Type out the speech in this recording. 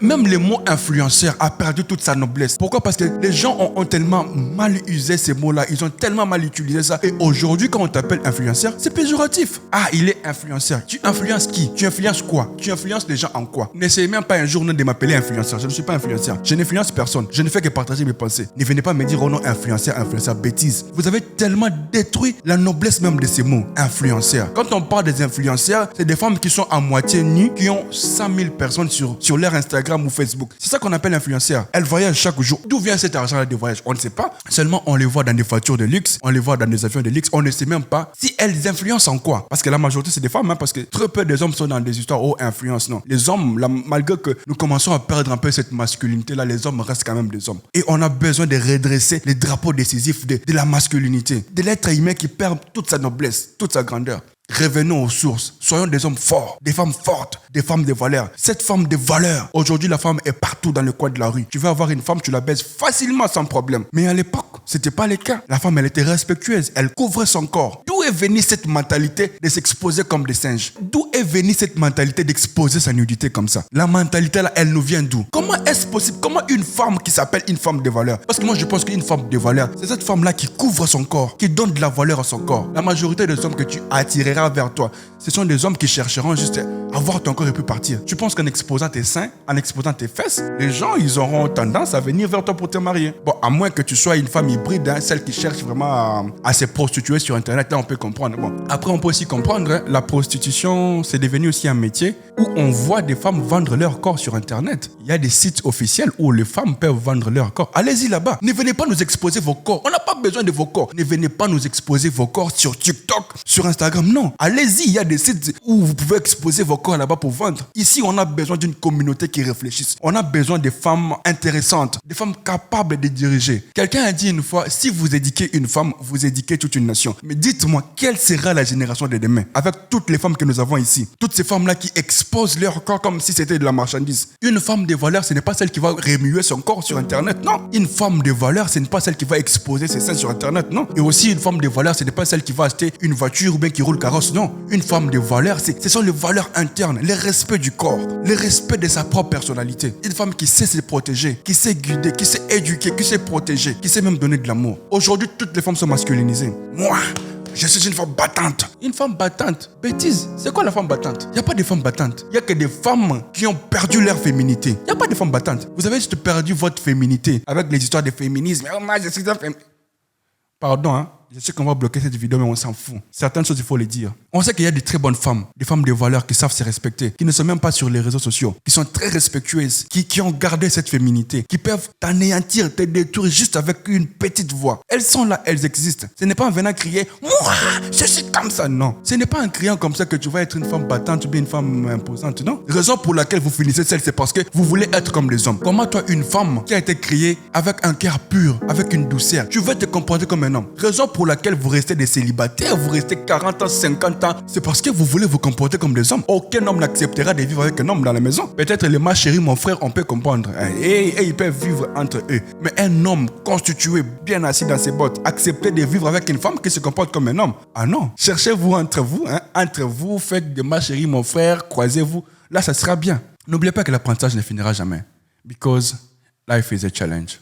Même le mot influenceur a perdu toute sa noblesse. Pourquoi? Parce que les gens ont tellement mal usé ces mots-là. Ils ont tellement mal utilisé ça. Et aujourd'hui, quand on t'appelle influenceur, c'est péjoratif. Ah, il est influenceur. Tu influences qui? Tu influences quoi? Tu influences les gens en quoi? N'essayez même pas un jour de m'appeler influenceur. Je ne suis pas influenceur. Je n'influence personne. Je ne fais que partager mes pensées. Ne venez pas me dire, oh non, influenceur, bêtise. Vous avez tellement détruit la noblesse même de ces mots. Influenceur. Quand on parle des influenceurs, c'est des femmes qui sont à moitié nues, qui ont 100 000 personnes sur leur Instagram ou Facebook. C'est ça qu'on appelle influenceur. Elles voyagent chaque jour. D'où vient cet argent-là de voyage? On ne sait pas. Seulement, on les voit dans des voitures de luxe, on les voit dans des avions de luxe. On ne sait même pas si elles influencent en quoi. Parce que la majorité, c'est des femmes, hein, parce que très peu des hommes sont dans des histoires où influence. Non. Les hommes, malgré que nous commençons à perdre un peu cette masculinité-là, les hommes restent quand même des hommes. Et on a besoin de redresser les drapeaux décisifs de la masculinité, de l'être humain qui perd toute sa noblesse, toute sa grandeur. Revenons aux sources. Soyons des hommes forts, des femmes fortes, des femmes de valeur. Cette femme de valeur, aujourd'hui la femme est partout dans le coin de la rue. Tu veux avoir une femme, tu la baises facilement sans problème. Mais à l'époque, c'était pas le cas. La femme, elle était respectueuse, elle couvrait son corps. D'où est venue cette mentalité de s'exposer comme des singes? D'où est venue cette mentalité d'exposer sa nudité comme ça? La mentalité là, elle nous vient d'où? Comment est-ce possible? Comment une femme qui s'appelle une femme de valeur? Parce que moi je pense qu'une femme de valeur, c'est cette femme là qui couvre son corps, qui donne de la valeur à son corps. La majorité des hommes que tu attireras vers toi, ce sont des hommes qui chercheront juste à voir ton corps et puis partir. Tu penses qu'en exposant tes seins, en exposant tes fesses, les gens, ils auront tendance à venir vers toi pour te marier. Bon, à moins que tu sois une femme hybride, hein, celle qui cherche vraiment à se prostituer sur Internet, là on peut comprendre. Bon, après on peut aussi comprendre, hein, la prostitution, c'est devenu aussi un métier où on voit des femmes vendre leur corps sur Internet. Il y a des sites officiels où les femmes peuvent vendre leur corps. Allez-y là-bas. Ne venez pas nous exposer vos corps. On n'a pas besoin de vos corps. Ne venez pas nous exposer vos corps sur TikTok, sur Instagram. Non. Allez-y, il y a des sites où vous pouvez exposer vos corps là-bas pour vendre. Ici, on a besoin d'une communauté qui réfléchisse. On a besoin de femmes intéressantes, des femmes capables de diriger. Quelqu'un a dit une fois, si vous éduquez une femme, vous éduquez toute une nation. Mais dites-moi, quelle sera la génération de demain avec toutes les femmes que nous avons ici? Toutes ces femmes-là qui exposent leur corps comme si c'était de la marchandise. Une femme de valeur, ce n'est pas celle qui va remuer son corps sur Internet, non. Une femme de valeur, ce n'est pas celle qui va exposer ses seins sur Internet, non. Et aussi, une femme de valeur, ce n'est pas celle qui va acheter une voiture ou bien qui roule carrosse, non. Une femme de valeur, ce sont les valeurs internes, le respect du corps, le respect de sa propre personnalité. Une femme qui sait se protéger, qui sait guider, qui sait éduquer, qui sait protéger, qui sait même donner de l'amour. Aujourd'hui, toutes les femmes sont masculinisées. Moi, je suis une femme battante. Une femme battante? Bêtise. C'est quoi la femme battante? Il n'y a pas de femmes battantes. Il n'y a que des femmes qui ont perdu leur féminité. Il n'y a pas de femmes battantes. Vous avez juste perdu votre féminité avec les histoires de féminisme. Oh, moi, je suis un féministe. Pardon, hein. Je sais qu'on va bloquer cette vidéo, mais on s'en fout. Certaines choses, il faut les dire. On sait qu'il y a de très bonnes femmes, des femmes de valeur qui savent se respecter, qui ne sont même pas sur les réseaux sociaux, qui sont très respectueuses, qui ont gardé cette féminité, qui peuvent t'anéantir, te détruire juste avec une petite voix. Elles sont là, elles existent. Ce n'est pas en venant crier « Moi, je suis comme ça ». Non. Ce n'est pas en criant comme ça que tu vas être une femme battante ou bien une femme imposante, non. Raison pour laquelle vous finissez seul, c'est parce que vous voulez être comme les hommes. Comment toi, une femme qui a été créée avec un cœur pur, avec une douceur, tu veux te comporter comme un homme. Raison pour laquelle vous restez des célibataires, vous restez 40 ans, 50 ans, c'est parce que vous voulez vous comporter comme des hommes. Aucun homme n'acceptera de vivre avec un homme dans la maison. Peut-être les ma chérie, mon frère, on peut comprendre. Et ils peuvent vivre entre eux. Mais un homme constitué, bien assis dans ses bottes, accepter de vivre avec une femme qui se comporte comme un homme. Ah non. Cherchez-vous entre vous, hein. Entre vous, faites de ma chérie, mon frère, croisez-vous. Là, ça sera bien. N'oubliez pas que l'apprentissage ne finira jamais. Because life is a challenge.